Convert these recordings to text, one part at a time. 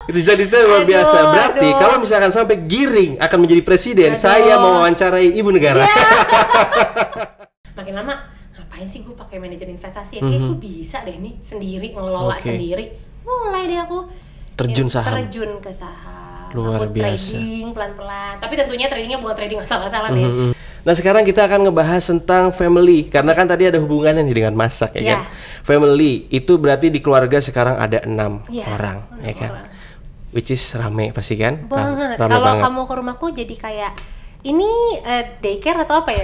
Itu jadi luar biasa. Berarti kalau misalkan sampai Giring akan menjadi presiden, saya mau wawancarai ibu negara. Makin lama, ngapain sih gue pakai manajer investasi? Kayaknya gue bisa deh nih sendiri ngelola sendiri. Mulai deh aku terjun ke saham. Luar aku biasa. Trading pelan-pelan. Tapi tentunya tradingnya bukan trading asal-asalan ya. Nah sekarang kita akan ngebahas tentang family. Karena kan tadi ada hubungannya nih dengan masak ya kan. Family itu berarti di keluarga sekarang ada 6 orang ya kan. Which is rame pasti kan? Banget. Kalau kamu ke rumahku jadi kayak ini daycare atau apa ya?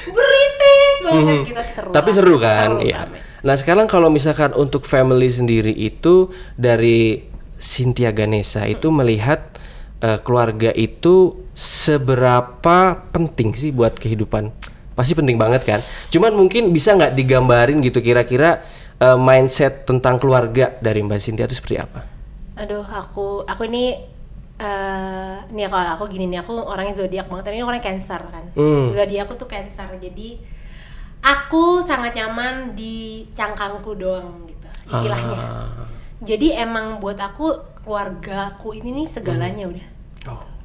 Berisik banget gitu, seru. Tapi seru kan? Iya. Nah sekarang kalau misalkan untuk family sendiri itu dari Cynthia Ganesha itu melihat keluarga itu seberapa penting sih buat kehidupan? Pasti penting banget kan? Cuman mungkin bisa nggak digambarin gitu kira-kira mindset tentang keluarga dari Mbak Cynthia itu seperti apa? Aduh, aku ini nih kalau aku gini nih, aku orangnya zodiak banget. Ini orangnya Cancer kan. Zodiak aku tuh Cancer. Jadi aku sangat nyaman di cangkangku doang gitu istilahnya. Jadi emang buat aku keluargaku ini nih segalanya udah.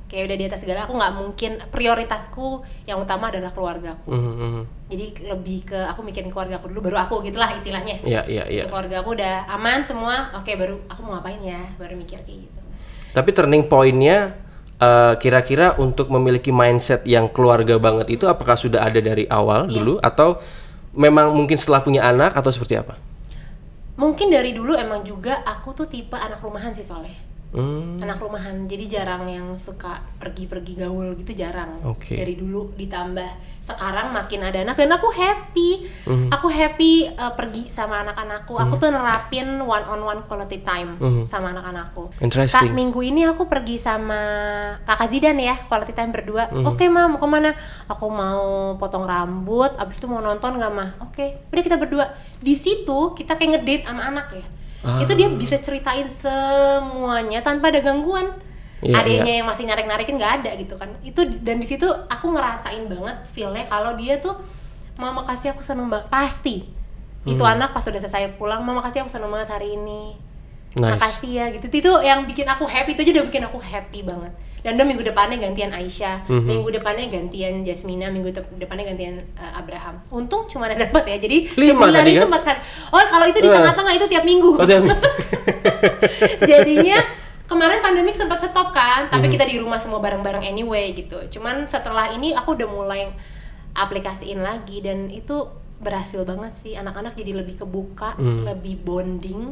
Kayak udah di atas segala. Aku nggak mungkin, prioritasku yang utama adalah keluargaku. Jadi lebih ke aku mikirin keluargaku dulu, baru aku gitulah istilahnya. Iya. Keluargaku udah aman semua, oke, baru aku mau ngapain ya, baru mikir kayak gitu. Tapi turning point-nya kira-kira untuk memiliki mindset yang keluarga banget itu apakah sudah ada dari awal dulu atau memang mungkin setelah punya anak atau seperti apa? Mungkin dari dulu emang juga aku tuh tipe anak rumahan sih soalnya. Anak rumahan, jadi jarang yang suka pergi-pergi gaul gitu, jarang. Dari dulu, ditambah sekarang makin ada anak dan aku happy. Aku happy pergi sama anak-anakku. Aku tuh nerapin one on one quality time sama anak-anakku. Interesting. Minggu ini aku pergi sama kakak Zidan ya, quality time berdua. Oke ma, mau kemana? Aku mau potong rambut, abis itu mau nonton nggak ma? Oke, udah kita berdua. Di situ kita kayak ngedate sama anak ya. Itu dia bisa ceritain semuanya tanpa ada gangguan. Adanya yang masih narik-narikin nggak ada gitu kan. Itu dan di situ aku ngerasain banget feel-nya kalau dia tuh, mama kasih aku seneng banget pasti. Itu anak pas udah selesai pulang, mama kasih aku seneng banget hari ini. Makasih ya gitu. Itu yang bikin aku happy, itu aja udah bikin aku happy banget. Dan udah minggu depannya gantian Aisyah, minggu depannya gantian Jasmina, minggu depannya gantian Abraham. Untung cuma ada dapat ya. Jadi 5 tadi itu kan? 4 hari. Oh, kalau itu di tengah-tengah itu tiap minggu. Jadinya kemarin pandemik sempat stop kan, tapi kita di rumah semua bareng-bareng anyway gitu. Cuman setelah ini aku udah mulai aplikasiin lagi dan itu berhasil banget sih. Anak-anak jadi lebih kebuka, lebih bonding.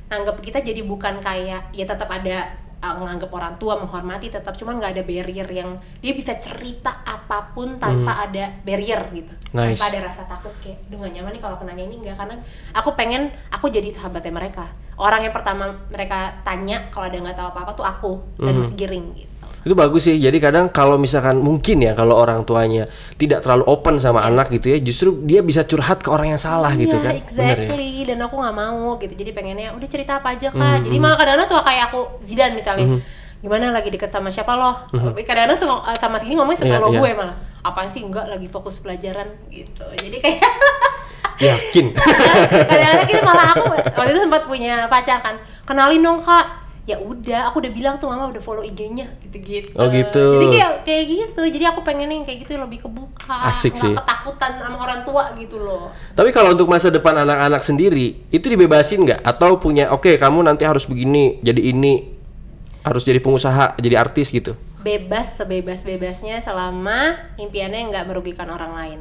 Anggap kita jadi bukan kayak, ya tetap ada nganggap orang tua, menghormati tetap, cuman nggak ada barrier yang dia bisa cerita apapun tanpa ada barrier gitu. Tanpa ada rasa takut kayak, aduh gak nyaman nih kalau kenanya ini, enggak, karena aku pengen aku jadi sahabatnya mereka. Orang yang pertama mereka tanya kalau ada nggak tahu apa-apa tuh aku dan Mas Giring gitu. Itu bagus sih. Jadi kadang kalau misalkan mungkin ya kalau orang tuanya tidak terlalu open sama anak gitu ya, justru dia bisa curhat ke orang yang salah gitu kan. Exactly. Dan aku nggak mau gitu. Jadi pengennya udah cerita apa aja kak. Jadi malah kadang-kadang suka kayak aku Zidan misalnya. Gimana lagi deket sama siapa loh? Kadang-kadang sama segini ngomongnya suka lo gue malah. Apaan sih, enggak, lagi fokus pelajaran gitu. Jadi kayak yakin. Kadang-kadang kita malah, aku waktu itu sempat punya pacar kan. Kenalin dong kak. Ya udah, aku udah bilang tuh mama udah follow IG-nya gitu-gitu. Oh gitu. Jadi kayak gitu. Jadi aku pengennya yang kayak gitu lebih kebuka, asik sih. Nggak ketakutan sama orang tua gitu loh. Tapi kalau untuk masa depan anak-anak sendiri, itu dibebasin nggak? Atau punya, oke, kamu nanti harus begini, jadi ini, harus jadi pengusaha, jadi artis gitu? Bebas sebebas-bebasnya selama impiannya nggak merugikan orang lain.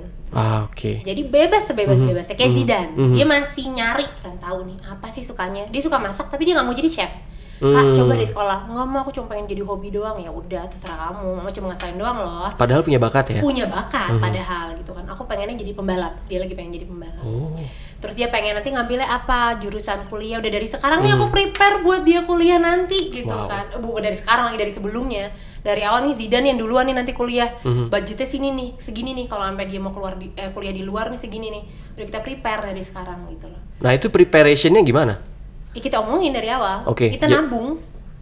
Oke. Jadi bebas sebebas-bebasnya. Kayak Zidan, dia masih nyari kan, tahu nih apa sih sukanya. Dia suka masak tapi dia nggak mau jadi chef. Kak, coba di sekolah. Nggak mau, aku cuma pengen jadi hobi doang. Ya udah, terserah kamu. Mama cuma ngesain doang loh. Padahal punya bakat ya? Punya bakat, padahal gitu kan. Aku pengennya jadi pembalap. Dia lagi pengen jadi pembalap. Terus dia pengen nanti ngambilnya apa, jurusan kuliah. Udah dari sekarang nih aku prepare buat dia kuliah nanti gitu kan. Bukan dari sekarang, lagi dari sebelumnya. Dari awal nih Zidan yang duluan nih nanti kuliah. Budgetnya sini nih, segini nih. Kalau sampai dia mau keluar kuliah di luar nih segini nih. Udah kita prepare dari sekarang gitu loh. Nah itu preparationnya gimana? Kita omongin dari awal. Kita nabung.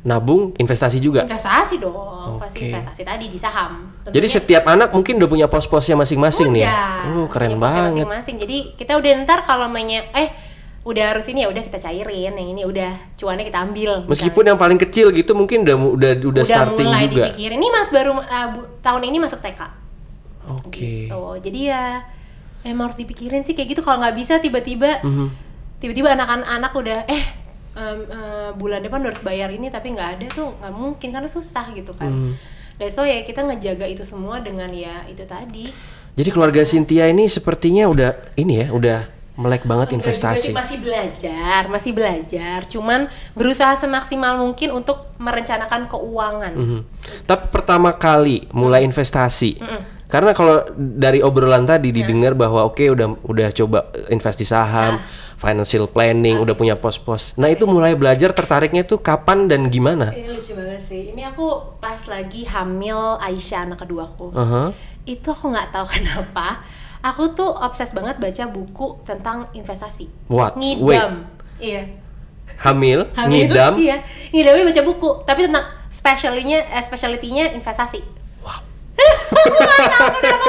Nabung, investasi juga? Investasi dong, pasti investasi tadi di saham. Tentunya, jadi setiap anak mungkin udah punya pos-posnya masing-masing nih ya? Keren banget. Masing-masing. Jadi kita udah ntar kalau mainnya, udah harus ini ya udah kita cairin, yang ini udah cuannya kita ambil. Meskipun yang paling kecil gitu mungkin udah starting mulai juga. Dipikirin. Ini Mas baru tahun ini masuk TK. Oke. Gitu. Jadi ya emang harus dipikirin sih kayak gitu. Kalau nggak bisa tiba-tiba anak-anak udah bulan depan udah harus bayar ini tapi nggak ada tuh nggak mungkin karena susah gitu kan. Dan so ya kita ngejaga itu semua dengan ya itu tadi. Jadi keluarga Cynthia ini sepertinya udah melek banget investasi. Masih belajar. Cuman berusaha semaksimal mungkin untuk merencanakan keuangan. Tapi pertama kali mulai investasi, karena kalau dari obrolan tadi didengar bahwa oke, udah coba investasi saham, financial planning, udah punya pos-pos. Nah itu mulai belajar tertariknya tuh kapan dan gimana? Ini lucu banget sih. Ini aku pas lagi hamil Aisyah anak keduaku. Itu aku nggak tahu kenapa. Aku tuh obses banget baca buku tentang investasi. What? Ngidam. Iya. Hamil, ngidam. Iya. Ngidamnya baca buku, tapi tentang specialty-nya investasi. Wow. Aku nggak tahu kenapa.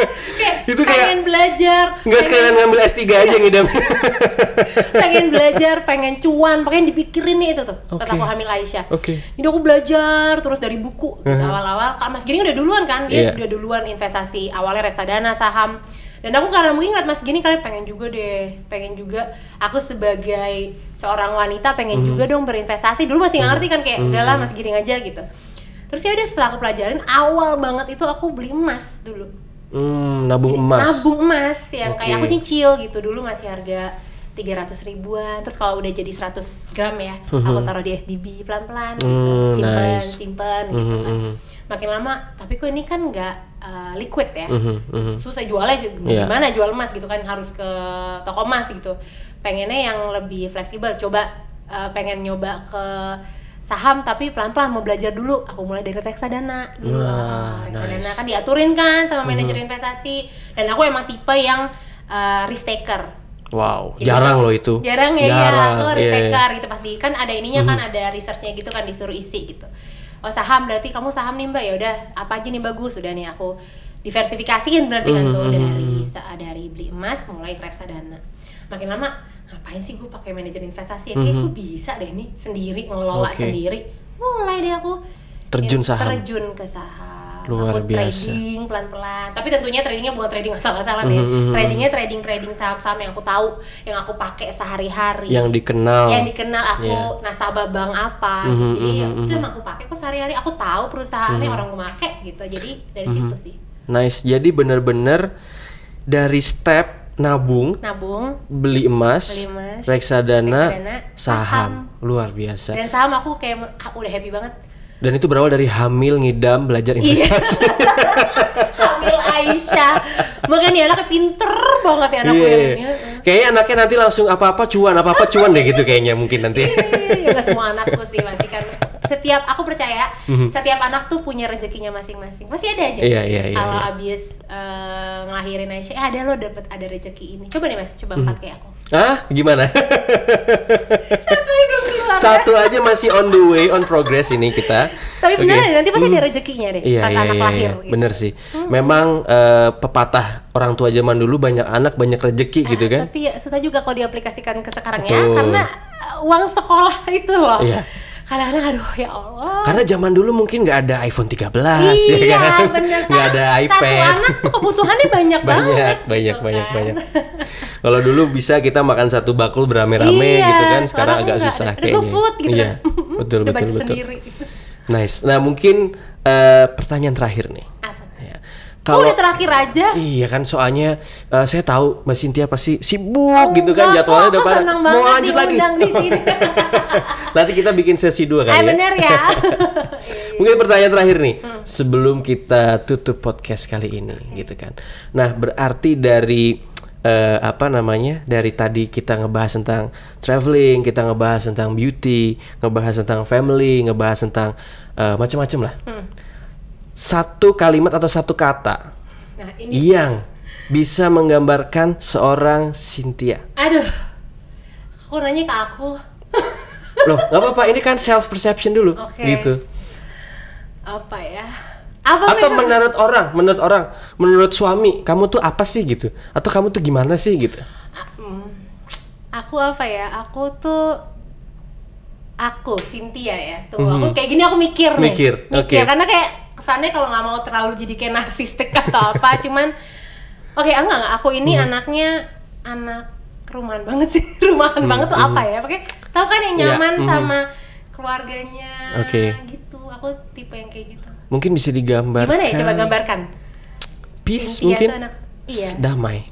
Itu pengen belajar. Nggak sekalian ngambil S3 aja ngidam. Pengen belajar, pengen cuan, pengen dipikirin nih itu tuh. Kata aku hamil Aisyah. Jadi aku belajar terus dari buku. Gitu, awal-awal, Kak Mas Gini udah duluan kan, dia udah duluan investasi. Awalnya reksadana, saham. Dan aku karena mungkin ngeliat Mas Gini kalian pengen juga aku sebagai seorang wanita pengen juga dong berinvestasi. Dulu masih nggak ngerti kan kayak udahlah Mas Gini aja gitu. Terus ya udah setelah aku pelajarin awal banget itu aku beli emas dulu. Nabung emas yang kayak aku nyicil gitu. Dulu masih harga 300 ribuan. Terus kalau udah jadi 100 gram ya aku taruh di SDB pelan-pelan gitu. Simpen gitu kan. Makin lama tapi kok ini kan nggak liquid ya, susah jualnya gimana jual emas gitu kan, harus ke toko emas gitu. Pengennya yang lebih fleksibel, coba pengen nyoba ke saham tapi pelan-pelan mau belajar dulu. Aku mulai dari reksadana dulu. Reksadana kan diaturin kan sama manajer investasi, dan aku emang tipe yang risk taker. Wow, jadi, jarang loh itu. Jarang ya, aku risk taker gitu. Pasti kan ada ininya kan, ada researchnya gitu kan, disuruh isi gitu. Oh saham, berarti kamu saham nih Mbak, ya udah apa aja nih bagus, udah nih aku diversifikasiin berarti kan tuh dari beli emas mulai ke reksadana. Makin lama ngapain sih gue pakai manajer investasi ya, kayak gue bisa deh nih sendiri ngelola sendiri. Mulai deh aku terjun ke saham. Luar aku biasa. Trading pelan-pelan, tapi tentunya tradingnya bukan trading asal-asalan ya. Tradingnya trading saham-saham yang aku tahu, yang aku pakai sehari-hari, yang dikenal aku nasabah bank apa gitu. Jadi itu emang aku pakai kok sehari-hari, aku tahu perusahaannya, orang gue pakai gitu. Jadi dari situ sih. Nice. Jadi bener-bener dari step nabung, beli emas, reksadana, saham. Luar biasa. Dan saham aku kayak udah happy banget. Dan itu berawal dari hamil ngidam belajar investasi. Hamil Aisyah. Makanya anaknya pinter banget ya anakku yang ini. Kayaknya anaknya nanti langsung apa-apa cuan deh gitu kayaknya mungkin nanti. Iya, enggak semua anakku sih pasti kan. Aku percaya setiap anak tuh punya rezekinya masing-masing. Pasti ada aja. Kalau abis ngelahirin Aisyah, ada rezeki ini. Coba deh Mas, coba 4 kayak aku. Gimana? Satu aja masih on the way, on progress ini kita. Tapi beneran nanti pasti ada rezekinya deh pas anak lahir. Gitu. Bener sih. Memang pepatah orang tua zaman dulu banyak anak banyak rezeki gitu kan. Tapi ya susah juga kalau diaplikasikan ke sekarang ya, karena uang sekolah itu loh. Kadang-kadang aduh ya Allah. Karena zaman dulu mungkin nggak ada iPhone 13 ya kan. Nggak ada iPad. Satu anak tuh kebutuhannya banyak banget. Banyak. Kalau dulu bisa kita makan satu bakul beramai-ramai gitu kan, sekarang agak susah kayaknya. GoFood gitu kan. Betul. Nice. Nah mungkin pertanyaan terakhir nih. Apa? Kalau udah terakhir aja. Iya kan, soalnya saya tahu Mbak Cynthia pasti sibuk gitu kan, jadwalnya udah pada mau lanjut lagi. Di sini. Nanti kita bikin sesi 2 kali ya. Bener ya. Mungkin pertanyaan terakhir nih sebelum kita tutup podcast kali ini gitu kan. Nah, berarti dari dari tadi kita ngebahas tentang traveling, kita ngebahas tentang beauty, ngebahas tentang family, ngebahas tentang macam-macam lah. Satu kalimat atau satu kata yang bisa menggambarkan seorang Cynthia. Aduh, aku nanya ke aku. Loh, nggak apa-apa, ini kan self perception dulu, gitu. Apa ya? Atau menurut orang, menurut suami, kamu tuh apa sih gitu? Atau kamu tuh gimana sih gitu? Aku apa ya? Aku Cynthia ya. Tuh, aku kayak gini aku mikir nih. Mikir. Karena kayak kesannya kalau nggak mau terlalu jadi kayak narsistik atau apa, cuman enggak. Aku ini anaknya anak rumahan banget sih. Rumahan banget tuh apa ya? Pakai tahu kan yang nyaman sama keluarganya gitu. Aku tipe yang kayak gitu. Mungkin bisa digambarkan. Gimana ya? Coba gambarkan. Peace Cynthia mungkin. tuh anak,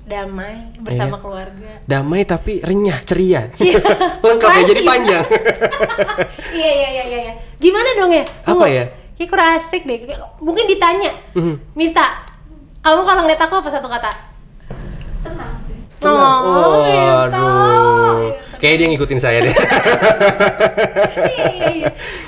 Damai bersama keluarga. Damai tapi renyah, ceria. Lengkap ya, jadi panjang. Iya. Gimana dong ya? Apa ya? Kayak kurang asik deh. Mungkin ditanya, Mifta, kamu kalau ngeliat aku apa satu kata? Tenang sih. Aduh. Kayaknya dia ngikutin saya deh.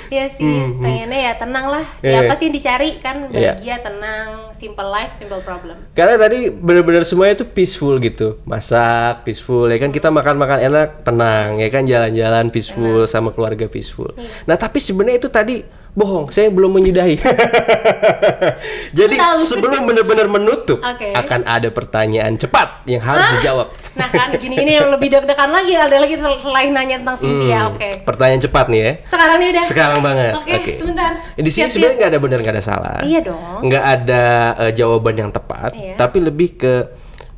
Iya sih, pengennya ya tenang lah. Ya apa sih yang dicari kan, bahagia, tenang, simple life, simple problem. Karena tadi benar-benar semuanya itu peaceful gitu. Masak peaceful ya kan, kita makan-makan enak, tenang ya kan, jalan-jalan peaceful sama keluarga peaceful. Nah, tapi sebenarnya itu tadi bohong, saya belum menyudahi. Jadi sebelum benar-benar menutup, akan ada pertanyaan cepat yang harus dijawab. Nah kan, gini-gini yang lebih deg-degan lagi, ada lagi selain nanya tentang Cynthia. Pertanyaan cepat nih ya. Sekarang nih udah. Sekarang banget. Oke. Sebentar. Di sini sebenarnya nggak ada benar, nggak ada salah. Iya dong. Nggak ada jawaban yang tepat, tapi lebih ke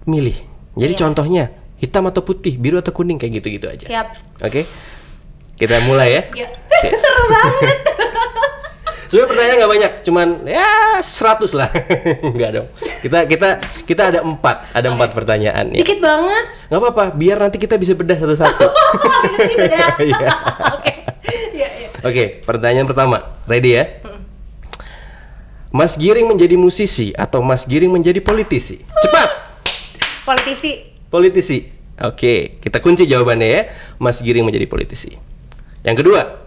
milih. Jadi contohnya hitam atau putih, biru atau kuning, kayak gitu-gitu aja. Siap. Oke. Kita mulai ya. Iya. Seru banget. Sebenarnya pertanyaan nggak banyak, cuman ya 100 lah. Enggak dong. Kita ada 4 pertanyaan ya. Dikit banget. Nggak apa-apa, biar nanti kita bisa bedah satu-satu. Bisa bedah. Oke, pertanyaan pertama. Ready ya? Mas Giring menjadi musisi atau Mas Giring menjadi politisi? Cepat. Politisi. Oke, kita kunci jawabannya ya. Mas Giring menjadi politisi. Yang kedua,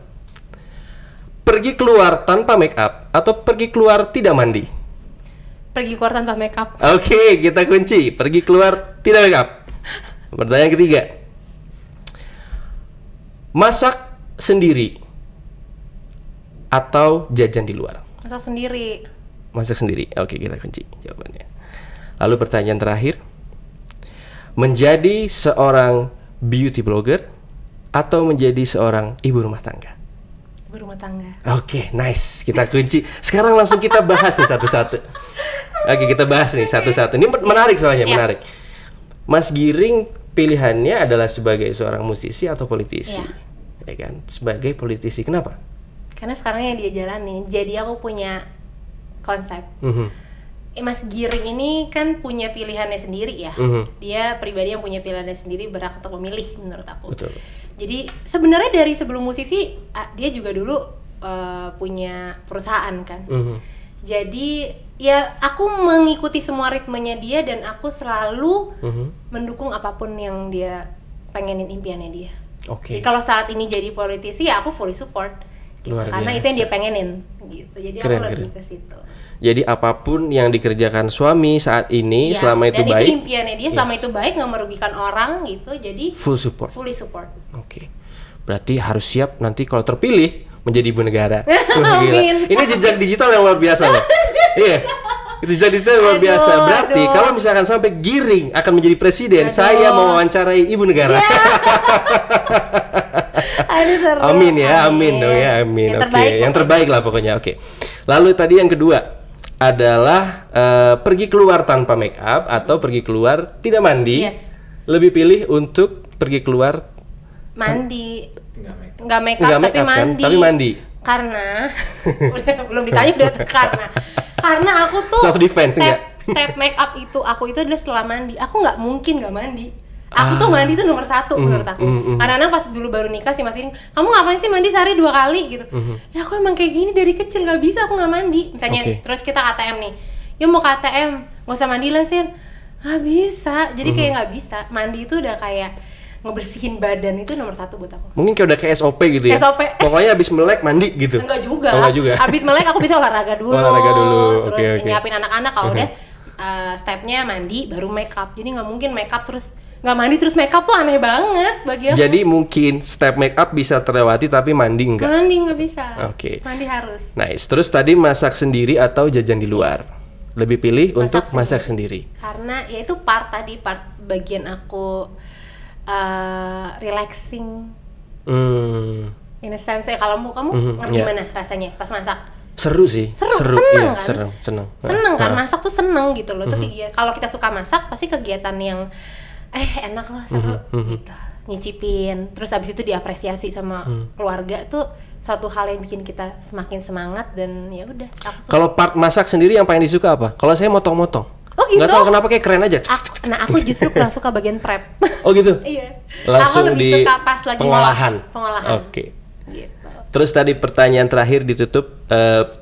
pergi keluar tanpa make up atau pergi keluar tidak mandi? Pergi keluar tanpa make up. Oke, kita kunci. Pergi keluar tidak make up. Pertanyaan ketiga, masak sendiri atau jajan di luar? Masak sendiri. Oke, kita kunci jawabannya. Lalu pertanyaan terakhir, menjadi seorang beauty blogger atau menjadi seorang ibu rumah tangga? Oke, nice. Kita kunci. Sekarang langsung kita bahas nih satu-satu. Oke, kita bahas nih satu-satu. Ini menarik soalnya, menarik. Mas Giring pilihannya adalah sebagai seorang musisi atau politisi? Ya kan? Sebagai politisi. Kenapa? Karena sekarang yang dia jalani. Jadi aku punya konsep. Mas Giring ini kan punya pilihannya sendiri ya. Dia pribadi yang punya pilihannya sendiri, berhak untuk memilih menurut aku. Betul. Jadi sebenarnya dari sebelum musisi dia juga dulu punya perusahaan kan. Jadi ya aku mengikuti semua ritmenya dia dan aku selalu mendukung apapun yang dia pengenin, impiannya dia. Jadi kalau saat ini jadi politisi ya aku fully support gitu. Karena itu yang dia pengenin gitu. Jadi aku lebih ke situ. Jadi apapun yang dikerjakan suami saat ini, selama itu baik. Dan itu impiannya dia, selama itu baik, nggak merugikan orang gitu. Jadi fully support. Oke. Berarti harus siap nanti kalau terpilih menjadi ibu negara. Amin. Ini jejak digital yang luar biasa loh. Iya. Itu jejak digital yang luar biasa. Berarti kalau misalkan sampai Giring akan menjadi presiden, saya mau wawancarai ibu negara. Amin ya, amin dong ya, amin. Oke, yang terbaik lah pokoknya. Oke. Lalu tadi yang kedua adalah pergi keluar tanpa make up atau pergi keluar tidak mandi. Lebih pilih untuk pergi keluar mandi, nggak make up tapi mandi. Tapi mandi. Karena belum ditanya udah karena aku tuh self defense step make up itu aku itu adalah setelah mandi. Aku nggak mungkin nggak mandi. Aku tuh mandi tuh nomor 1 menurut aku. Karena pas dulu baru nikah sih Mas Giring, kamu ngapain sih mandi sehari 2 kali gitu? Ya aku emang kayak gini dari kecil, nggak bisa aku nggak mandi. Misalnya terus kita KTM nih, yuk mau KTM, nggak usah mandi lah Sin. Nggak bisa, jadi kayak nggak bisa. Mandi itu udah kayak ngebersihin badan, itu nomor 1 buat aku. Mungkin kayak udah kayak SOP gitu ya. SOP. Pokoknya abis melek mandi gitu. Enggak juga. Enggak juga. Abis melek aku bisa olahraga dulu. Terus nyiapin anak-anak, kalau udah stepnya mandi baru make up. Jadi nggak mungkin make up terus nggak mandi terus make up tuh aneh banget bagi aku. Jadi mungkin step make up bisa terlewati tapi mandi enggak? Mandi nggak bisa. Oke. Mandi harus. Nice. Terus tadi masak sendiri atau jajan di luar? Lebih pilih untuk masak sendiri. Karena ya itu part bagian aku relaxing. In a sense, kalau kamu ngerti gimana rasanya pas masak? Seru sih. Seneng iya, kan? seneng Kan, masak tuh seneng gitu loh. Tuh kalau kita suka masak pasti kegiatan yang enak loh, seru gitu. Nyicipin, terus abis itu diapresiasi sama keluarga tuh suatu hal yang bikin kita semakin semangat dan ya udah. Kalau part masak sendiri yang paling disuka apa? Kalau saya motong-motong. Oh gitu? Nggak tahu kenapa kayak keren aja. Aku justru kurang suka bagian prep. Oh gitu? Iya. Langsung aku lebih di suka pas lagi pengolahan. Oke. Gitu. Terus tadi pertanyaan terakhir ditutup,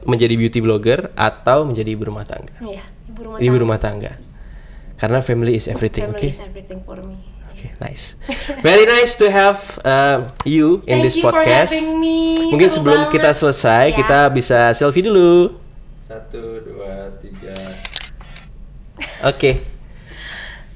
menjadi beauty blogger atau menjadi ibu rumah tangga? Iya, ibu rumah tangga. Karena family is everything. Family is everything for me. Okay, nice. Very nice to have you in this podcast. Thank you for having me. Mungkin Seru sebelum banget. kita selesai, Ya. kita bisa selfie dulu. 1, 2, 3. Oke.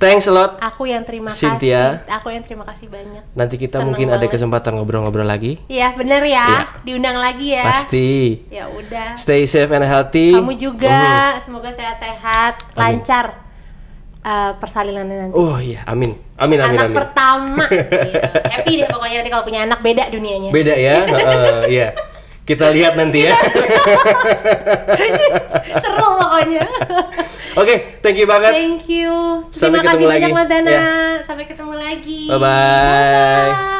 Thanks a lot. Aku yang terima Cynthia. kasih. Aku yang terima kasih banyak. Nanti kita Seneng mungkin ada banget. kesempatan ngobrol-ngobrol lagi. Iya, bener ya. Iya. Diundang lagi ya. Pasti. Ya udah. Stay safe and healthy. Kamu juga, semoga sehat-sehat, lancar persalinannya nanti. Oh iya, amin. Amin. Anak pertama. Iya. Happy deh pokoknya nanti kalau punya anak, beda dunianya. Beda ya. Iya. Kita lihat nanti ya. Seru pokoknya. Oke, thank you banget. Thank you. Sampai Terima kasih ketemu banyak lagi. Madana. Ya. Sampai ketemu lagi. Bye-bye. Bye-bye.